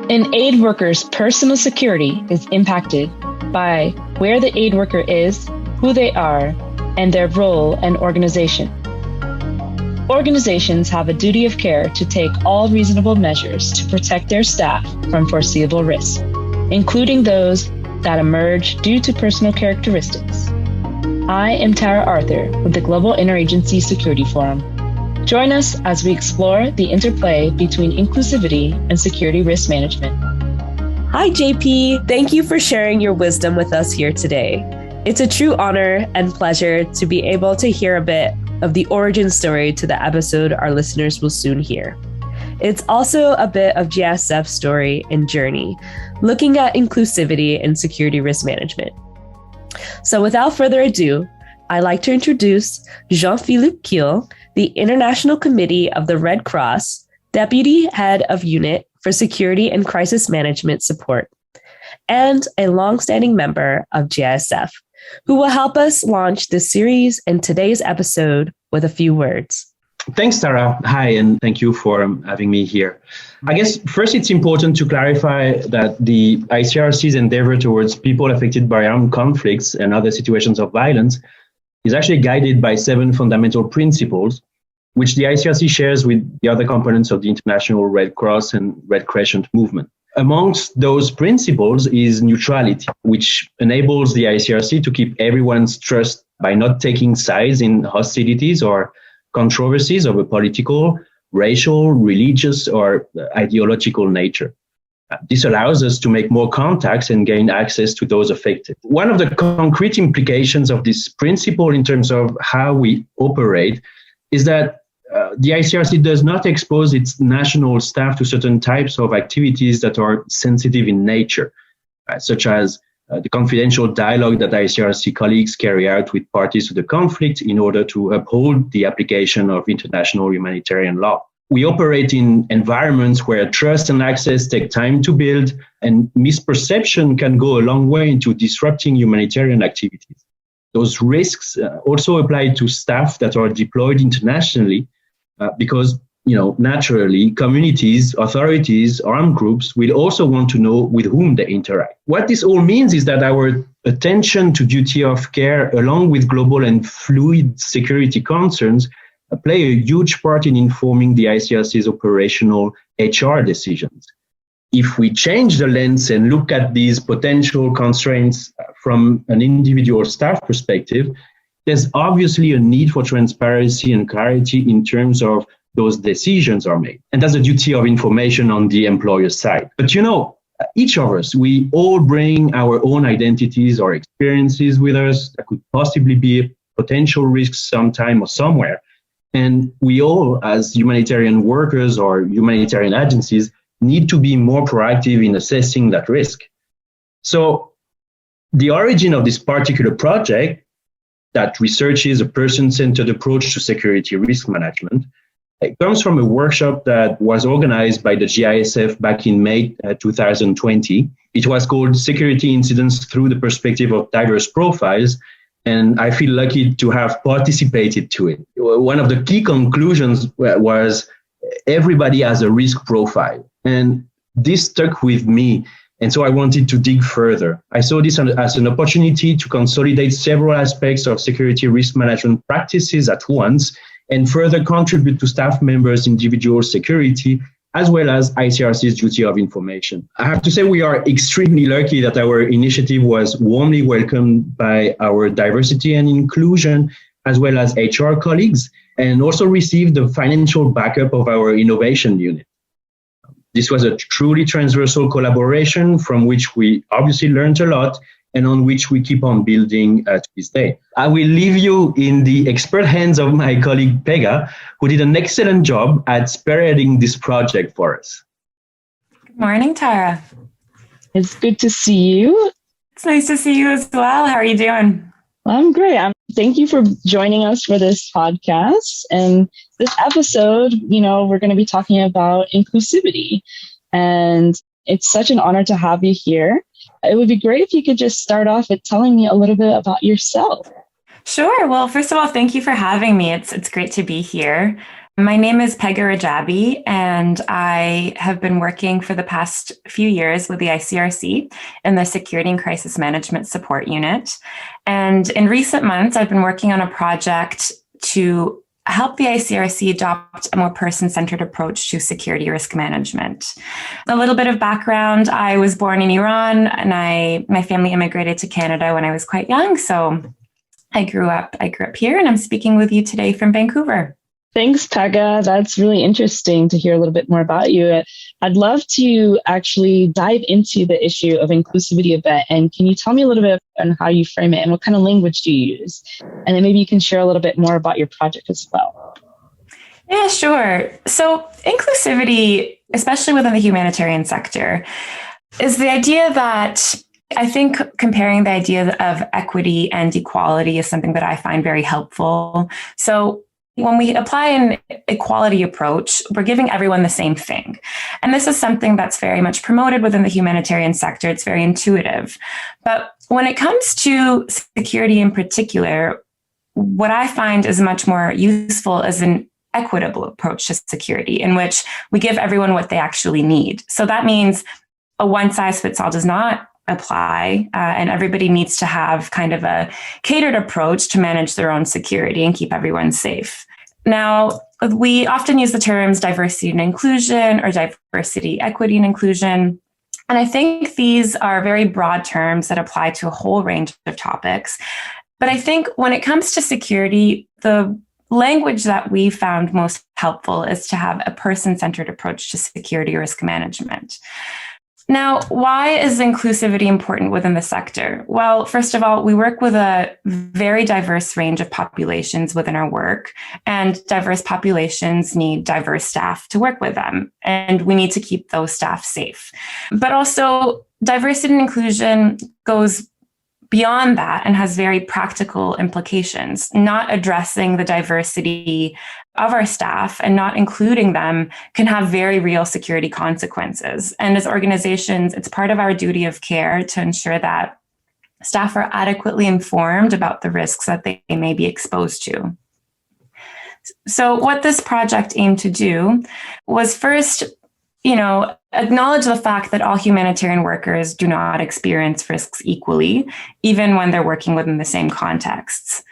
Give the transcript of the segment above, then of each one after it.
An aid worker's personal security is impacted by where the aid worker is, who they are, and their role and organization. Organizations have a duty of care to take all reasonable measures to protect their staff from foreseeable risks, including those that emerge due to personal characteristics. I am Tara Arthur with the Global Interagency Security Forum. Join us as we explore the interplay between inclusivity and security risk management. Hi, JP. Thank you for sharing your wisdom with us here today. It's a true honor and pleasure to be able to hear a bit of the origin story to the episode our listeners will soon hear. It's also a bit of GISF's story and journey, looking at inclusivity and security risk management. So without further ado, I'd like to introduce Jean-Philippe Kiehl, the International Committee of the Red Cross, Deputy Head of Unit for Security and Crisis Management Support, and a longstanding member of GISF, who will help us launch this series and today's episode with a few words. Thanks, Tara. Hi, and thank you for having me here. I guess first it's important to clarify that the ICRC's endeavor towards people affected by armed conflicts and other situations of violence is actually guided by 7 fundamental principles, which the ICRC shares with the other components of the International Red Cross and Red Crescent movement. Amongst those principles is neutrality, which enables the ICRC to keep everyone's trust by not taking sides in hostilities or controversies of a political, racial, religious, or ideological nature. This allows us to make more contacts and gain access to those affected. One of the concrete implications of this principle in terms of how we operate is that the ICRC does not expose its national staff to certain types of activities that are sensitive in nature, such as the confidential dialogue that ICRC colleagues carry out with parties to the conflict in order to uphold the application of international humanitarian law. We operate in environments where trust and access take time to build, and misperception can go a long way into disrupting humanitarian activities. Those risks also apply to staff that are deployed internationally because, naturally, communities, authorities, armed groups will also want to know with whom they interact. What this all means is that our attention to duty of care, along with global and fluid security concerns, play a huge part in informing the ICRC's operational HR decisions. If we change the lens and look at these potential constraints from an individual staff perspective, there's obviously a need for transparency and clarity in terms of those decisions are made. And that's the duty of information on the employer side. But each of us, we all bring our own identities or experiences with us that could possibly be a potential risk sometime or somewhere. And we all, as humanitarian workers or humanitarian agencies, need to be more proactive in assessing that risk. So the origin of this particular project that researches a person-centered approach to security risk management, it comes from a workshop that was organized by the GISF back in May 2020. It was called Security Incidents Through the Perspective of Diverse Profiles, and I feel lucky to have participated to it. One of the key conclusions was everybody has a risk profile, and this stuck with me. And so I wanted to dig further. I saw this as an opportunity to consolidate several aspects of security risk management practices at once and further contribute to staff members' individual security, as well as ICRC's duty of information. I have to say we are extremely lucky that our initiative was warmly welcomed by our diversity and inclusion, as well as HR colleagues, and also received the financial backup of our innovation unit. This was a truly transversal collaboration from which we obviously learned a lot and on which we keep on building to this day. I will leave you in the expert hands of my colleague Pegah, who did an excellent job at spearheading this project for us. Good morning, Tara. It's good to see you. It's nice to see you as well. How are you doing? I'm great. Thank you for joining us for this podcast. And this episode, we're going to be talking about inclusivity. And it's such an honor to have you here. It would be great if you could just start off with telling me a little bit about yourself. Sure. Well, first of all, thank you for having me. It's great to be here. My name is Pegah Rajabi, and I have been working for the past few years with the ICRC in the Security and Crisis Management Support Unit. And in recent months, I've been working on a project to help the ICRC adopt a more person-centered approach to security risk management. A little bit of background, I was born in Iran, and my family immigrated to Canada when I was quite young. So I grew up here, and I'm speaking with you today from Vancouver. Thanks, Pegah. That's really interesting to hear a little bit more about you. I'd love to actually dive into the issue of inclusivity a bit. And can you tell me a little bit on how you frame it and what kind of language do you use? And then maybe you can share a little bit more about your project as well. Yeah, sure. So inclusivity, especially within the humanitarian sector, is the idea that I think comparing the idea of equity and equality is something that I find very helpful. So when we apply an equality approach, we're giving everyone the same thing. And this is something that's very much promoted within the humanitarian sector. It's very intuitive. But when it comes to security in particular, what I find is much more useful is an equitable approach to security in which we give everyone what they actually need. So that means a one-size-fits-all does not apply, and everybody needs to have kind of a catered approach to manage their own security and keep everyone safe. Now, we often use the terms diversity and inclusion or diversity, equity, and inclusion. And I think these are very broad terms that apply to a whole range of topics. But I think when it comes to security, the language that we found most helpful is to have a person-centered approach to security risk management. Now, why is inclusivity important within the sector? Well, first of all, we work with a very diverse range of populations within our work, and diverse populations need diverse staff to work with them, and we need to keep those staff safe. But also, diversity and inclusion goes beyond that and has very practical implications. Not addressing the diversity of our staff and not including them can have very real security consequences. And as organizations, it's part of our duty of care to ensure that staff are adequately informed about the risks that they may be exposed to. So what this project aimed to do was first, acknowledge the fact that all humanitarian workers do not experience risks equally, even when they're working within the same contexts.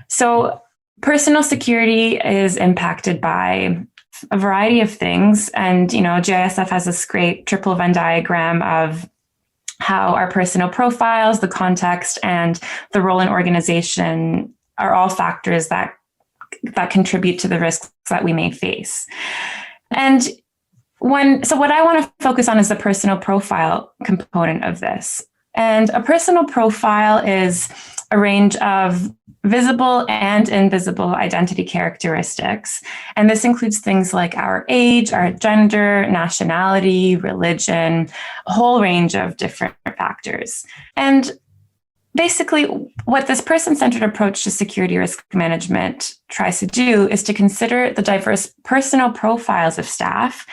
So personal security is impacted by a variety of things. And, GISF has this great triple Venn diagram of how our personal profiles, the context, and the role in organization are all factors that contribute to the risks that we may face. And what I want to focus on is the personal profile component of this. And a personal profile is a range of visible and invisible identity characteristics. And this includes things like our age, our gender, nationality, religion, a whole range of different factors. And basically, what this person-centered approach to security risk management tries to do is to consider the diverse personal profiles of staff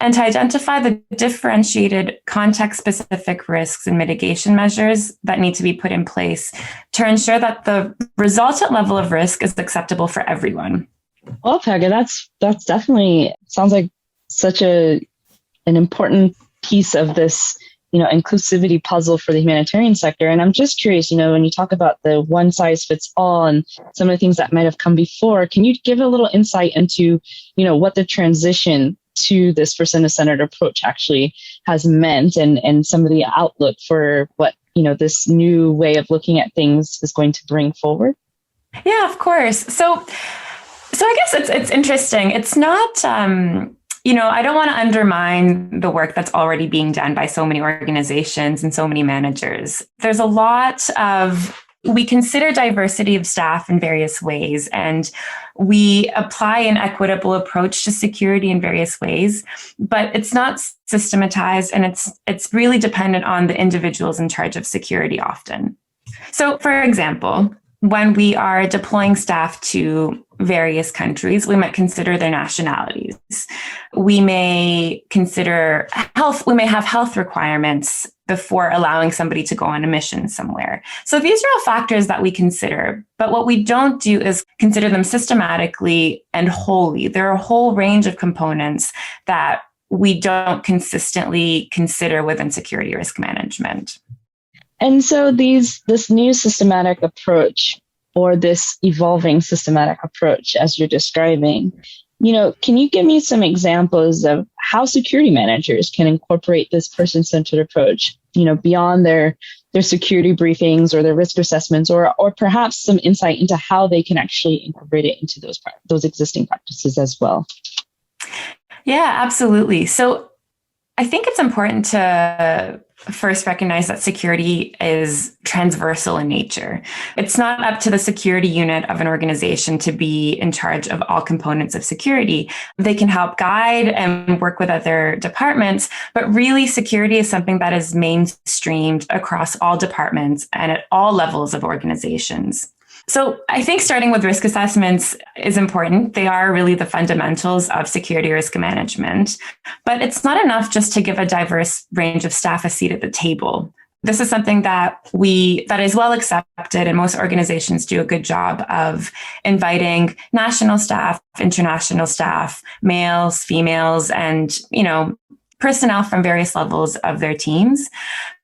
and to identify the differentiated context-specific risks and mitigation measures that need to be put in place to ensure that the resultant level of risk is acceptable for everyone. Well, Pegah, that's definitely sounds like such an important piece of this, inclusivity puzzle for the humanitarian sector. And I'm just curious, when you talk about the one size fits all and some of the things that might have come before, can you give a little insight into, what the transition to this person-centered approach actually has meant and some of the outlook for what, this new way of looking at things is going to bring forward? Yeah, of course. So I guess it's interesting. It's not, I don't want to undermine the work that's already being done by so many organizations and so many managers. There's a lot of, we consider diversity of staff in various ways, and we apply an equitable approach to security in various ways, but it's not systematized, and it's really dependent on the individuals in charge of security often. So, for example, when we are deploying staff to various countries. We might consider their nationalities. We may consider health. We may have health requirements before allowing somebody to go on a mission somewhere. So these are all factors that we consider. But what we don't do is consider them systematically and wholly. There are a whole range of components that we don't consistently consider within security risk management. And so this new systematic approach, or this evolving systematic approach, as you're describing, can you give me some examples of how security managers can incorporate this person-centered approach, beyond their security briefings or their risk assessments, or perhaps some insight into how they can actually incorporate it into those existing practices as well? Yeah, absolutely. So I think it's important to first recognize that security is transversal in nature. It's not up to the security unit of an organization to be in charge of all components of security. They can help guide and work with other departments, but really security is something that is mainstreamed across all departments and at all levels of organizations. So I think starting with risk assessments is important. They are really the fundamentals of security risk management, but it's not enough just to give a diverse range of staff a seat at the table. This is something that is well accepted, and most organizations do a good job of inviting national staff, international staff, males, females, and, personnel from various levels of their teams.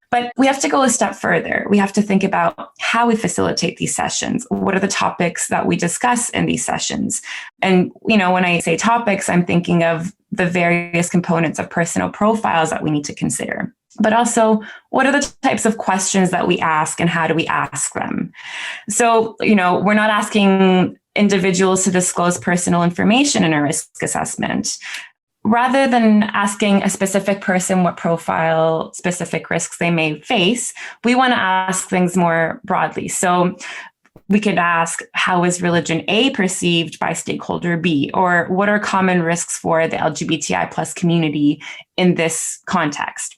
But we have to go a step further. We have to think about how we facilitate these sessions. What are the topics that we discuss in these sessions? And, when I say topics, I'm thinking of the various components of personal profiles that we need to consider. But also, what are the types of questions that we ask and how do we ask them? So, we're not asking individuals to disclose personal information in a risk assessment. Rather than asking a specific person what profile specific risks they may face, we want to ask things more broadly. So we could ask, how is religion A perceived by stakeholder B? Or what are common risks for the LGBTI plus community in this context?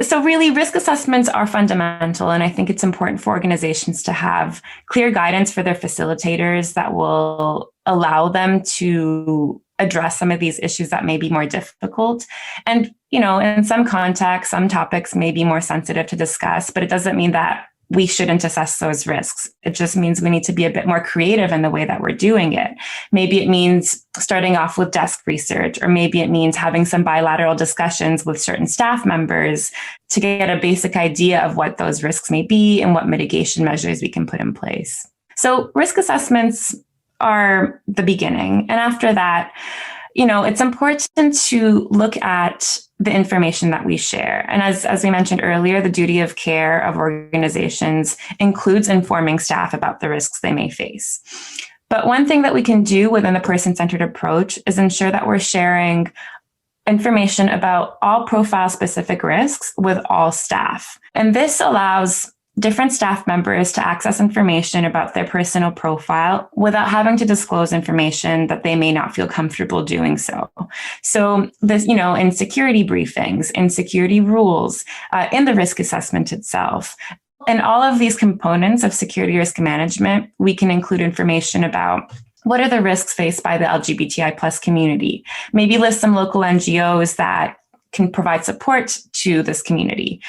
So really, risk assessments are fundamental, and I think it's important for organizations to have clear guidance for their facilitators that will allow them to address some of these issues that may be more difficult. And, in some contexts, some topics may be more sensitive to discuss, but it doesn't mean that we shouldn't assess those risks. It just means we need to be a bit more creative in the way that we're doing it. Maybe it means starting off with desk research, or maybe it means having some bilateral discussions with certain staff members to get a basic idea of what those risks may be and what mitigation measures we can put in place. So risk assessments are the beginning. And after that, it's important to look at the information that we share. And as we mentioned earlier, the duty of care of organizations includes informing staff about the risks they may face. But one thing that we can do within the person-centered approach is ensure that we're sharing information about all profile-specific risks with all staff. And this allows different staff members to access information about their personal profile without having to disclose information that they may not feel comfortable doing so. So this, in security briefings, in security rules, in the risk assessment itself, and all of these components of security risk management, we can include information about what are the risks faced by the LGBTI plus community. Maybe list some local NGOs that can provide support to this community.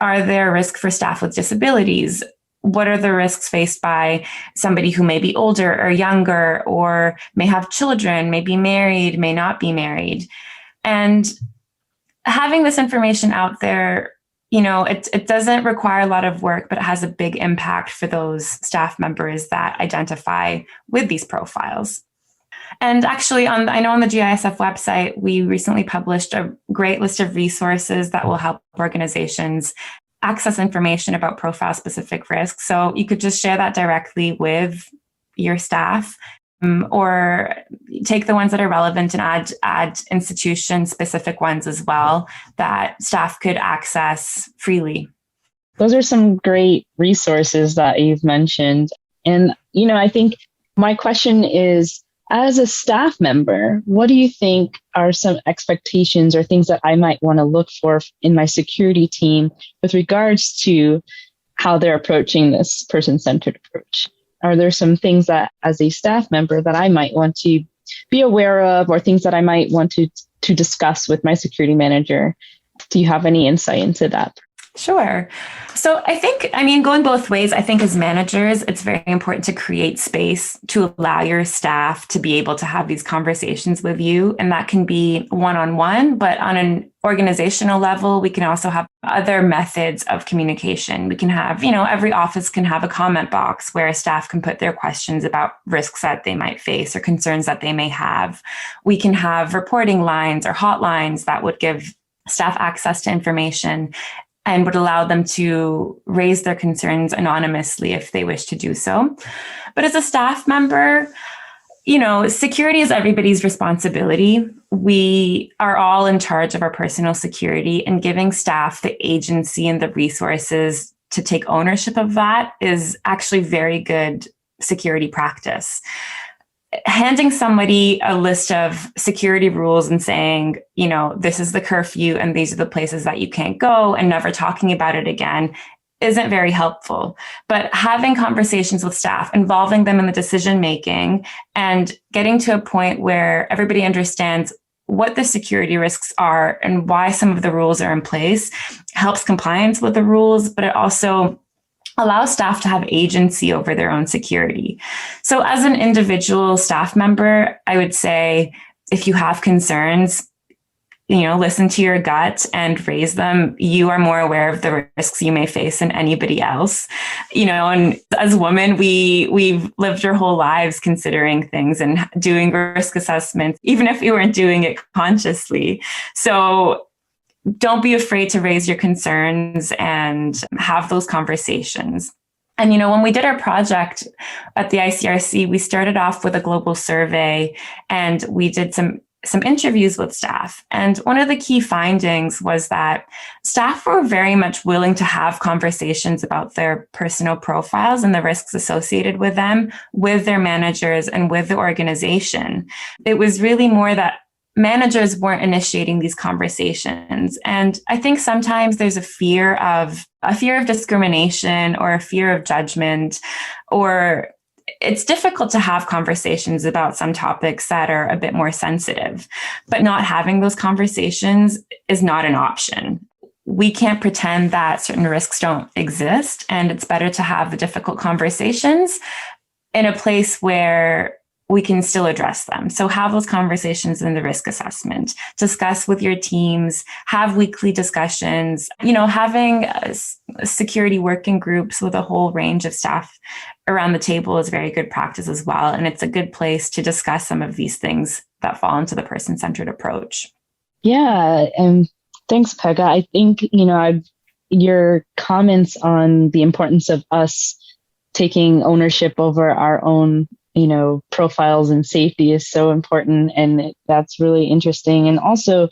Are there risks for staff with disabilities? What are the risks faced by somebody who may be older or younger, or may have children, may be married, may not be married? And having this information out there, it doesn't require a lot of work, but it has a big impact for those staff members that identify with these profiles. And actually, I know on the GISF website, we recently published a great list of resources that will help organizations access information about profile-specific risks. So you could just share that directly with your staff, or take the ones that are relevant and add institution-specific ones as well that staff could access freely. Those are some great resources that you've mentioned. And, I think my question is, as a staff member, what do you think are some expectations or things that I might want to look for in my security team with regards to how they're approaching this person-centered approach? are there some things that as a staff member that I might want to be aware of, or things that I might want to discuss with my security manager? Do you have any insight into that? Sure. So going both ways, I think as managers, it's very important to create space to allow your staff to be able to have these conversations with you. And that can be one-on-one, but on an organizational level, we can also have other methods of communication. We can have, every office can have a comment box where staff can put their questions about risks that they might face or concerns that they may have. We can have reporting lines or hotlines that would give staff access to information and would allow them to raise their concerns anonymously if they wish to do so. But as a staff member, security is everybody's responsibility. We are all in charge of our personal security, and giving staff the agency and the resources to take ownership of that is actually very good security practice. Handing somebody a list of security rules and saying, this is the curfew and these are the places that you can't go, and never talking about it again isn't very helpful. But having conversations with staff, involving them in the decision making, and getting to a point where everybody understands what the security risks are and why some of the rules are in place helps compliance with the rules, but it also allow staff to have agency over their own security. So as an individual staff member, I would say if you have concerns, listen to your gut and raise them. You are more aware of the risks you may face than anybody else. And as women, we've lived our whole lives considering things and doing risk assessments, even if we weren't doing it consciously. So don't be afraid to raise your concerns and have those conversations. And, when we did our project at the ICRC, we started off with a global survey and we did some interviews with staff. And one of the key findings was that staff were very much willing to have conversations about their personal profiles and the risks associated with them, with their managers and with the organization. It was really more that managers weren't initiating these conversations. And I think sometimes there's a fear of discrimination or a fear of judgment, or it's difficult to have conversations about some topics that are a bit more sensitive. But not having those conversations is not an option. We can't pretend that certain risks don't exist, and it's better to have the difficult conversations in a place where we can still address them. So have those conversations in the risk assessment, discuss with your teams, have weekly discussions, having security working groups with a whole range of staff around the table is very good practice as well. And it's a good place to discuss some of these things that fall into the person-centered approach. Yeah. And thanks, Pegah. I think, your comments on the importance of us taking ownership over our own profiles and safety is so important. And that's really interesting. And also,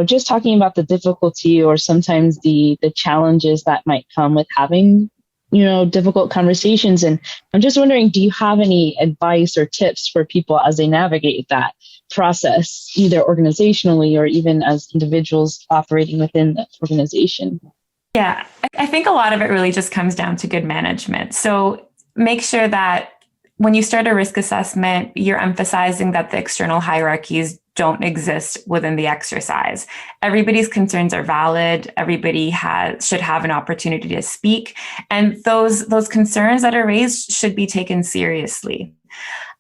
just talking about the difficulty or sometimes the challenges that might come with having, difficult conversations. And I'm just wondering, do you have any advice or tips for people as they navigate that process, either organizationally or even as individuals operating within the organization? Yeah, I think a lot of it really just comes down to good management. So make sure that when you start a risk assessment, you're emphasizing that the external hierarchies don't exist within the exercise. Everybody's concerns are valid. Everybody should have an opportunity to speak. And those concerns that are raised should be taken seriously.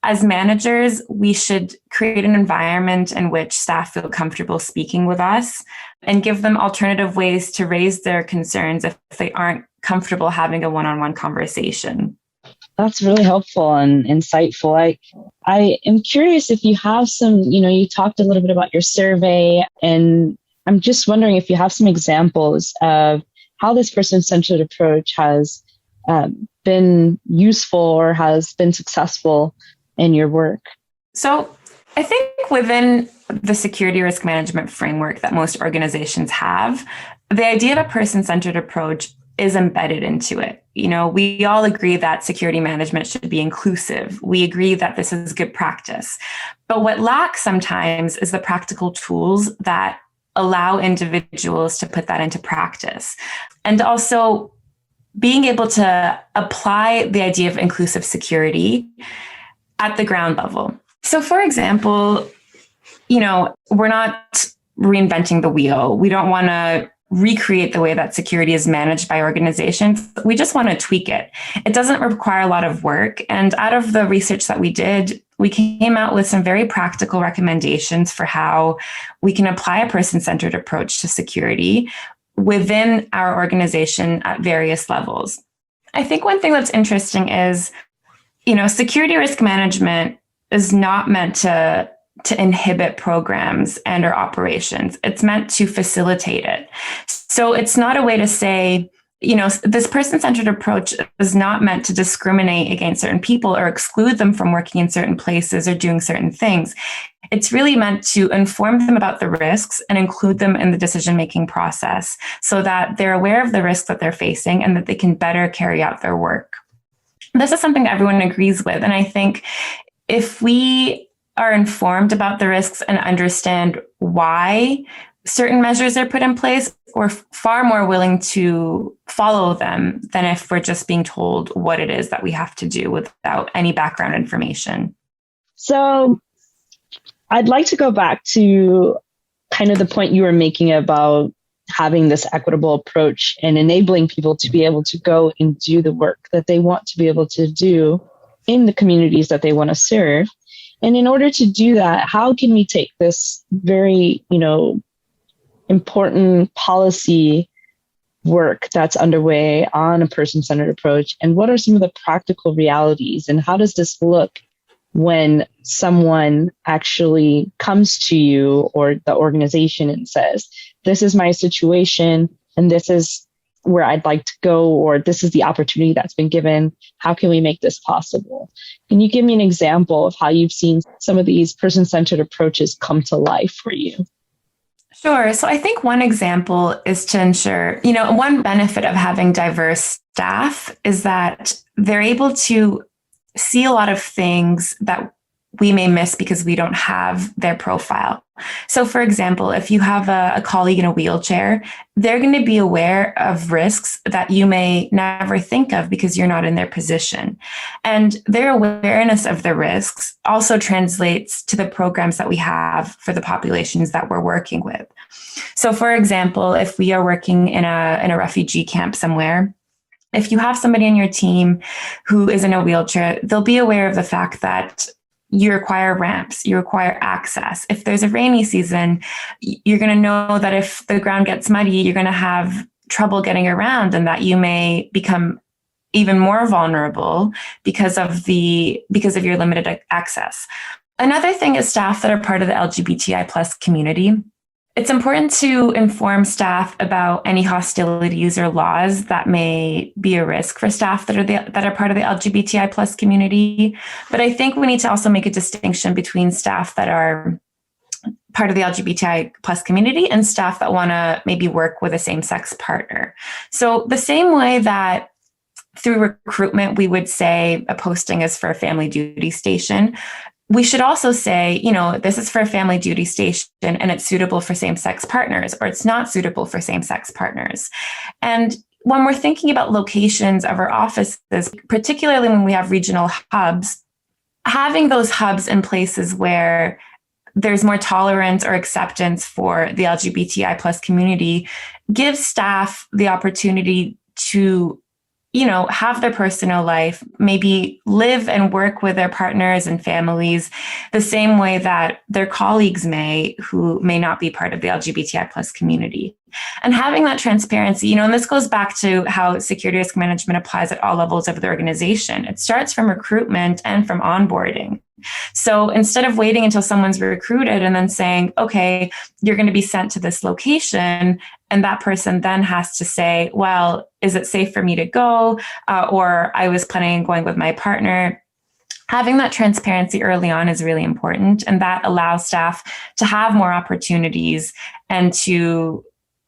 As managers, we should create an environment in which staff feel comfortable speaking with us and give them alternative ways to raise their concerns if they aren't comfortable having a one-on-one conversation. That's really helpful and insightful. I am curious if you have some, you talked a little bit about your survey, and I'm just wondering if you have some examples of how this person-centered approach has been useful or has been successful in your work. So I think within the security risk management framework that most organizations have, the idea of a person-centered approach is embedded into it. We all agree that security management should be inclusive. We agree that this is good practice. But what lacks sometimes is the practical tools that allow individuals to put that into practice. And also, being able to apply the idea of inclusive security at the ground level. So, for example, we're not reinventing the wheel. We don't want to recreate the way that security is managed by organizations. We just want to tweak it. It doesn't require a lot of work. And out of the research that we did, we came out with some very practical recommendations for how we can apply a person-centered approach to security within our organization at various levels. I think one thing that's interesting is, security risk management is not meant to inhibit programs and or operations. It's meant to facilitate it. So it's not a way to say, this person-centered approach is not meant to discriminate against certain people or exclude them from working in certain places or doing certain things. It's really meant to inform them about the risks and include them in the decision-making process so that they're aware of the risks that they're facing and that they can better carry out their work. This is something that everyone agrees with. And I think if we are informed about the risks and understand why certain measures are put in place, we're far more willing to follow them than if we're just being told what it is that we have to do without any background information. So I'd like to go back to kind of the point you were making about having this equitable approach and enabling people to be able to go and do the work that they want to be able to do in the communities that they want to serve. And in order to do that, how can we take this very, important policy work that's underway on a person-centered approach? And what are some of the practical realities? And how does this look when someone actually comes to you or the organization and says, this is my situation and this is where I'd like to go, or this is the opportunity that's been given. How can we make this possible? Can you give me an example of how you've seen some of these person-centered approaches come to life for you? Sure. So I think one example is to ensure, one benefit of having diverse staff is that they're able to see a lot of things that we may miss because we don't have their profile. So for example, if you have a colleague in a wheelchair, they're going to be aware of risks that you may never think of because you're not in their position. And their awareness of the risks also translates to the programs that we have for the populations that we're working with. So for example, if we are working in a refugee camp somewhere, if you have somebody on your team who is in a wheelchair, they'll be aware of the fact that you require ramps, you require access. If there's a rainy season, you're going to know that if the ground gets muddy, you're going to have trouble getting around and that you may become even more vulnerable because of your limited access. Another thing is staff that are part of the LGBTI plus community. It's important to inform staff about any hostilities or laws that may be a risk for staff that are part of the LGBTI plus community. But I think we need to also make a distinction between staff that are part of the LGBTI plus community and staff that want to maybe work with a same-sex partner. So the same way that through recruitment, we would say a posting is for a family duty station, we should also say, this is for a family duty station and it's suitable for same-sex partners, or it's not suitable for same-sex partners. And when we're thinking about locations of our offices, particularly when we have regional hubs, having those hubs in places where there's more tolerance or acceptance for the LGBTI plus community gives staff the opportunity to have their personal life, maybe live and work with their partners and families the same way that their colleagues may, who may not be part of the LGBTI plus community. And having that transparency, and this goes back to how security risk management applies at all levels of the organization. It starts from recruitment and from onboarding. So instead of waiting until someone's recruited and then saying, okay, you're going to be sent to this location, and that person then has to say, well, is it safe for me to go? Or I was planning on going with my partner. Having that transparency early on is really important. And that allows staff to have more opportunities and to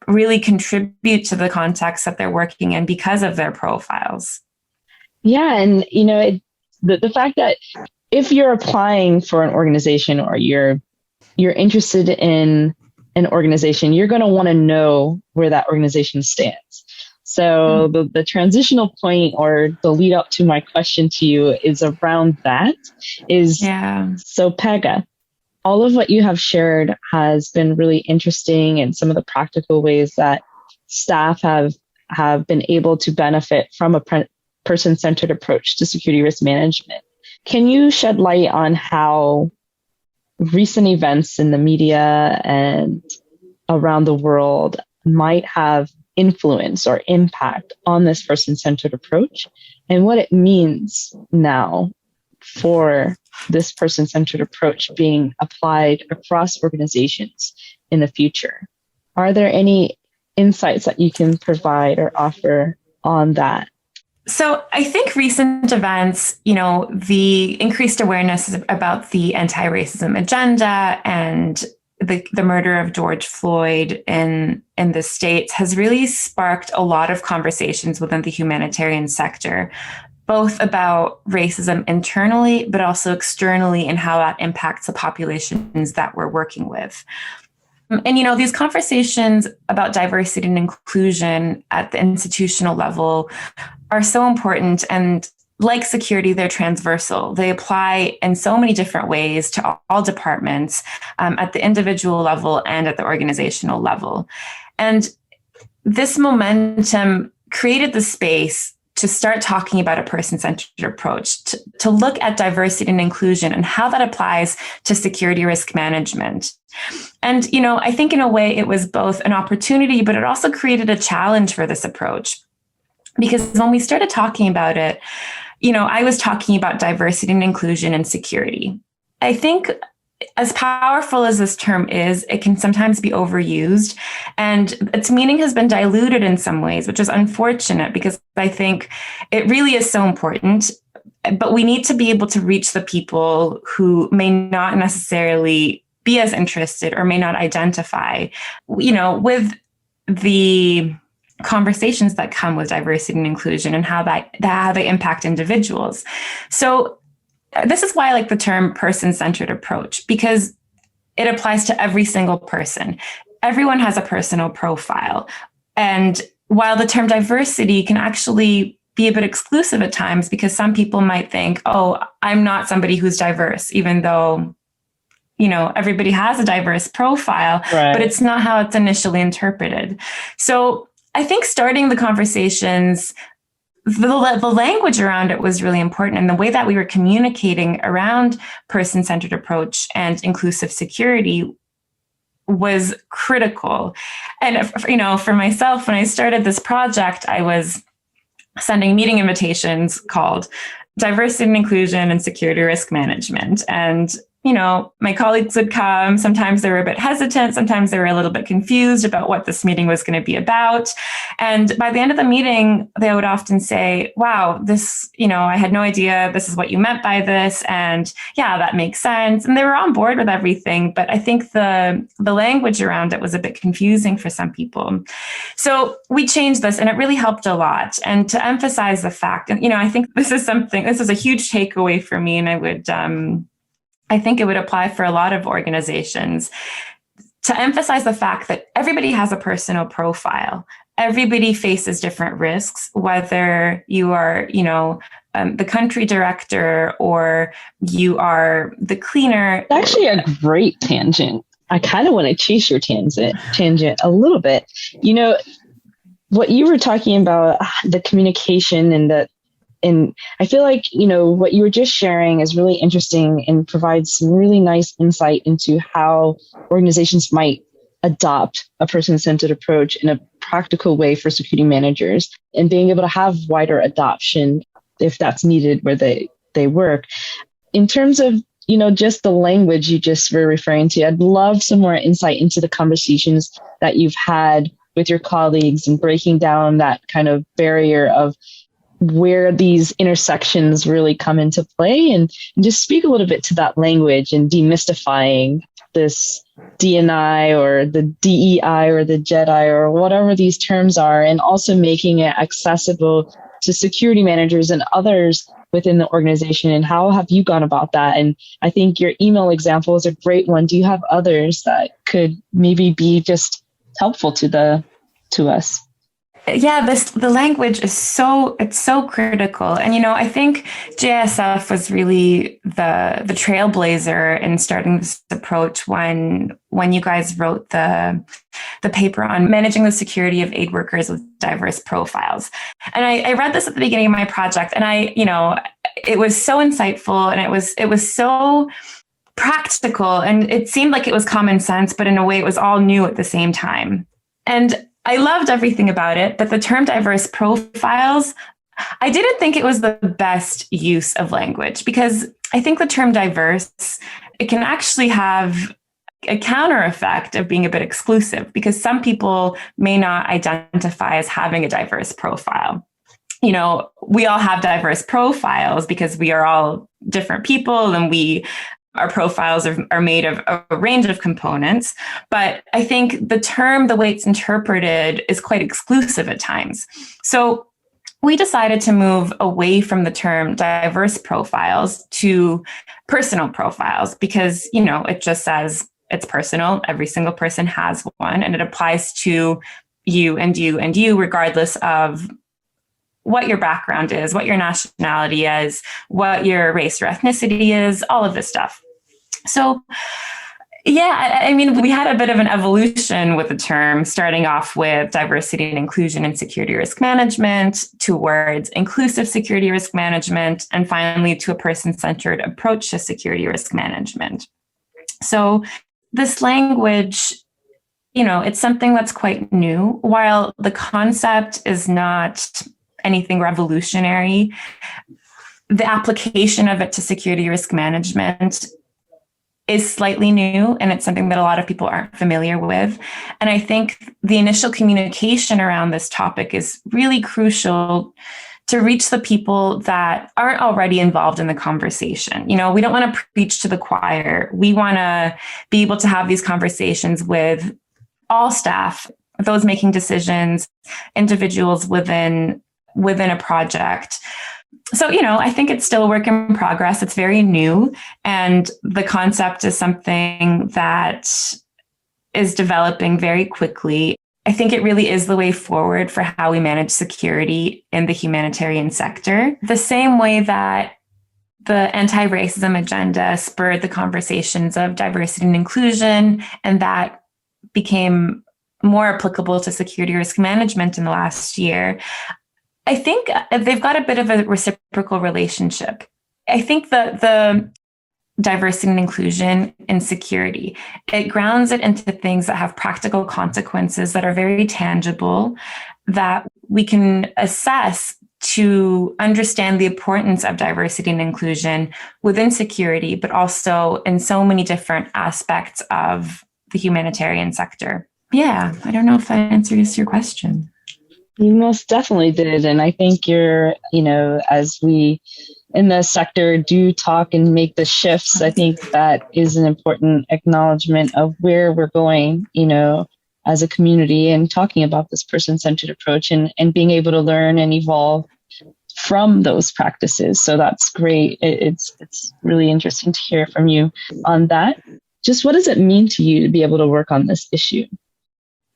really contribute to the context that they're working in because of their profiles. Yeah. And, the fact that if you're applying for an organization or you're interested in an organization, you're going to want to know where that organization stands. So the transitional point or the lead up to my question to you is around that so Pegah, all of what you have shared has been really interesting, and some of the practical ways that staff have been able to benefit from a person-centered approach to security risk management. Can you shed light on how recent events in the media and around the world might have influence or impact on this person-centered approach, and what it means now for this person-centered approach being applied across organizations in the future? Are there any insights that you can provide or offer on that? So I think recent events, the increased awareness about the anti-racism agenda and the murder of George Floyd in the States has really sparked a lot of conversations within the humanitarian sector, both about racism internally, but also externally, and how that impacts the populations that we're working with. And, these conversations about diversity and inclusion at the institutional level are so important. And like security, they're transversal. They apply in so many different ways to all departments at the individual level and at the organizational level. And this momentum created the space to start talking about a person-centered approach, to look at diversity and inclusion and how that applies to security risk management. And, I think in a way it was both an opportunity, but it also created a challenge for this approach. Because when we started talking about it, I was talking about diversity and inclusion and security. I think as powerful as this term is, it can sometimes be overused, and its meaning has been diluted in some ways, which is unfortunate, because I think it really is so important. But we need to be able to reach the people who may not necessarily be as interested or may not identify, with the conversations that come with diversity and inclusion and how they impact individuals. So this is why I like the term person-centered approach, because it applies to every single person. Everyone has a personal profile. And while the term diversity can actually be a bit exclusive at times, because some people might think, oh, I'm not somebody who's diverse, even though, everybody has a diverse profile, right. But it's not how it's initially interpreted. So I think starting the conversations, the language around it was really important, and the way that we were communicating around person-centered approach and inclusive security was critical. And, for myself, when I started this project, I was sending meeting invitations called Diversity and Inclusion and Security Risk Management. And my colleagues would come. Sometimes they were a bit hesitant. Sometimes they were a little bit confused about what this meeting was going to be about. And by the end of the meeting, they would often say, wow, this, I had no idea this is what you meant by this. And yeah, that makes sense. And they were on board with everything. But I think the language around it was a bit confusing for some people. So we changed this, and it really helped a lot. And to emphasize the fact, and, I think this is a huge takeaway for me. And I think it would apply for a lot of organizations, to emphasize the fact that everybody has a personal profile. Everybody faces different risks, whether you are, the country director or you are the cleaner. It's actually a great tangent. I kind of want to chase your tangent a little bit. What you were talking about, the communication and I feel like, what you were just sharing is really interesting and provides some really nice insight into how organizations might adopt a person-centered approach in a practical way for security managers, and being able to have wider adoption if that's needed where they work. In terms of, just the language you just were referring to, I'd love some more insight into the conversations that you've had with your colleagues and breaking down that kind of barrier of where these intersections really come into play, and just speak a little bit to that language and demystifying this D&I or the DEI or the JEDI or whatever these terms are, and also making it accessible to security managers and others within the organization. And how have you gone about that? And I think your email example is a great one. Do you have others that could maybe be just helpful to us? Yeah, the language is it's so critical. And I think JSF was really the trailblazer in starting this approach when you guys wrote the paper on managing the security of aid workers with diverse profiles. And I read this at the beginning of my project, and it was so insightful, and it was so practical, and it seemed like it was common sense, but in a way it was all new at the same time. And I loved everything about it, but the term diverse profiles, I didn't think it was the best use of language, because I think the term diverse, it can actually have a counter effect of being a bit exclusive, because some people may not identify as having a diverse profile. We all have diverse profiles because we are all different people, and our profiles are made of a range of components. But I think the term, the way it's interpreted, is quite exclusive at times. So we decided to move away from the term diverse profiles to personal profiles, because, it just says it's personal. Every single person has one, and it applies to you and you and you, regardless of what your background is, what your nationality is, what your race or ethnicity is, all of this stuff. So, yeah, I mean, we had a bit of an evolution with the term, starting off with diversity and inclusion in security risk management, towards inclusive security risk management, and finally to a person-centered approach to security risk management. So this language, it's something that's quite new. While the concept is not anything revolutionary, the application of it to security risk management is slightly new, and it's something that a lot of people aren't familiar with. And I think the initial communication around this topic is really crucial to reach the people that aren't already involved in the conversation. We don't want to preach to the choir. We want to be able to have these conversations with all staff, those making decisions, individuals within a project. So, I think it's still a work in progress. It's very new. And the concept is something that is developing very quickly. I think it really is the way forward for how we manage security in the humanitarian sector. The same way that the anti-racism agenda spurred the conversations of diversity and inclusion, and that became more applicable to security risk management in the last year. I think they've got a bit of a reciprocal relationship. I think the diversity and inclusion in security, it grounds it into things that have practical consequences that are very tangible, that we can assess to understand the importance of diversity and inclusion within security, but also in so many different aspects of the humanitarian sector. Yeah, I don't know if that answers your question. You most definitely did. And I think as we in the sector do talk and make the shifts, I think that is an important acknowledgement of where we're going, as a community, and talking about this person-centered approach and being able to learn and evolve from those practices. So that's great. It's really interesting to hear from you on that. Just what does it mean to you to be able to work on this issue?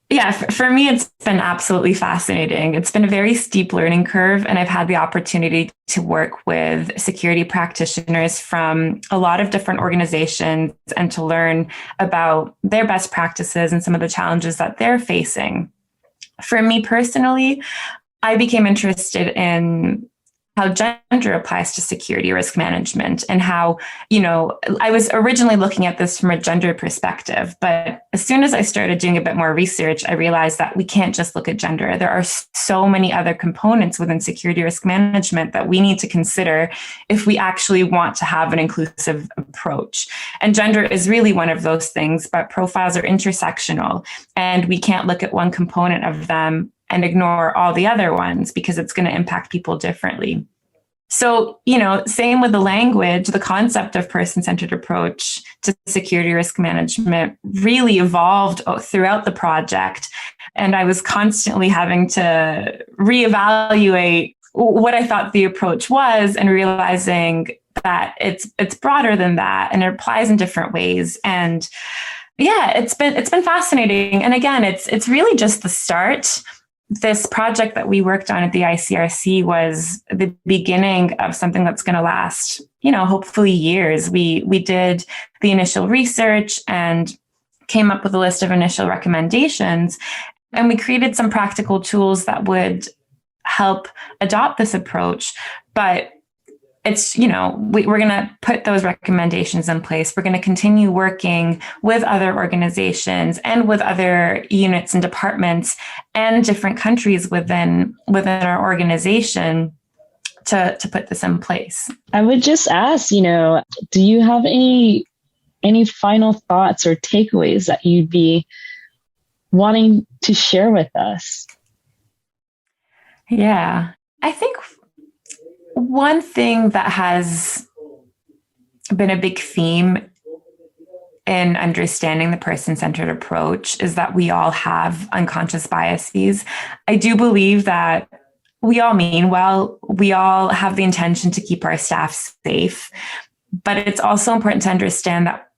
Yeah, for me, it's been absolutely fascinating. It's been a very steep learning curve, and I've had the opportunity to work with security practitioners from a lot of different organizations and to learn about their best practices and some of the challenges that they're facing. For me personally, I became interested in how gender applies to security risk management, and how, I was originally looking at this from a gender perspective, but as soon as I started doing a bit more research, I realized that we can't just look at gender. There are so many other components within security risk management that we need to consider if we actually want to have an inclusive approach. And gender is really one of those things, but profiles are intersectional, and we can't look at one component of them and ignore all the other ones, because it's going to impact people differently. So, same with the language, the concept of person-centered approach to security risk management really evolved throughout the project. And I was constantly having to reevaluate what I thought the approach was, and realizing that it's broader than that, and it applies in different ways. And yeah, it's been fascinating. And again, it's really just the start. this project that we worked on at the ICRC was the beginning of something that's going to last, hopefully years. We did the initial research and came up with a list of initial recommendations, and we created some practical tools that would help adopt this approach. But it's, we're going to put those recommendations in place. We're going to continue working with other organizations and with other units and departments and different countries within our organization to put this in place. I would just ask, do you have any final thoughts or takeaways that you'd be wanting to share with us? Yeah, I think one thing that has been a big theme in understanding the person-centered approach is that we all have unconscious biases. I do believe that we all mean well, we all have the intention to keep our staff safe, but it's also important to understand that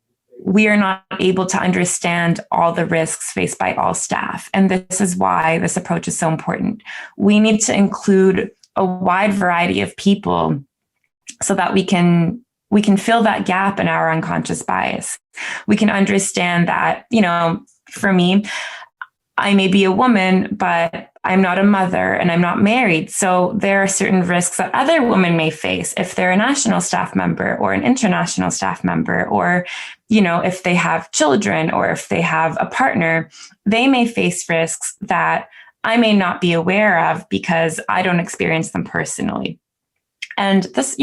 we are not able to understand all the risks faced by all staff. And this is why this approach is so important. We need to include a wide variety of people so that we can fill that gap in our unconscious bias. We can understand that, for me, I may be a woman, but I'm not a mother and I'm not married. So there are certain risks that other women may face if they're a national staff member or an international staff member, or, if they have children or if they have a partner, they may face risks that I may not be aware of because I don't experience them personally. And this,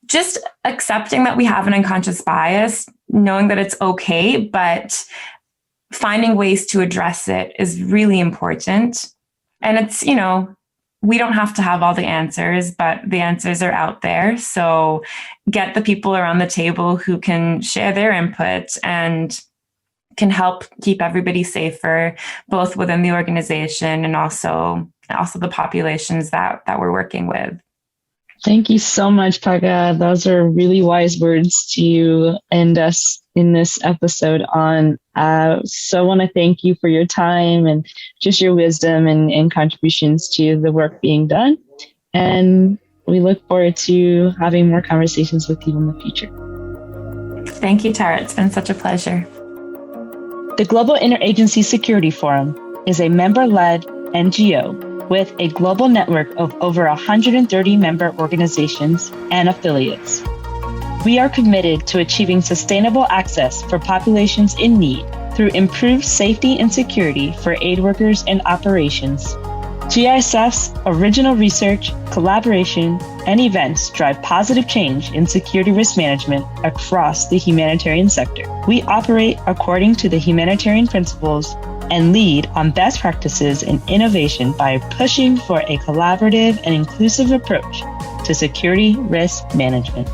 just accepting that we have an unconscious bias, knowing that it's okay, but finding ways to address it is really important. And it's, we don't have to have all the answers, but the answers are out there. So get the people around the table who can share their input and can help keep everybody safer, both within the organization and also the populations that we're working with. Thank you so much, Pegah. Those are really wise words to end us in this episode on. So I want to thank you for your time and just your wisdom and contributions to the work being done. And we look forward to having more conversations with you in the future. Thank you, Tara. It's been such a pleasure. The Global Interagency Security Forum is a member-led NGO with a global network of over 130 member organizations and affiliates. We are committed to achieving sustainable access for populations in need through improved safety and security for aid workers and operations. GISF's original research, collaboration, and events drive positive change in security risk management across the humanitarian sector. We operate according to the humanitarian principles and lead on best practices and innovation by pushing for a collaborative and inclusive approach to security risk management.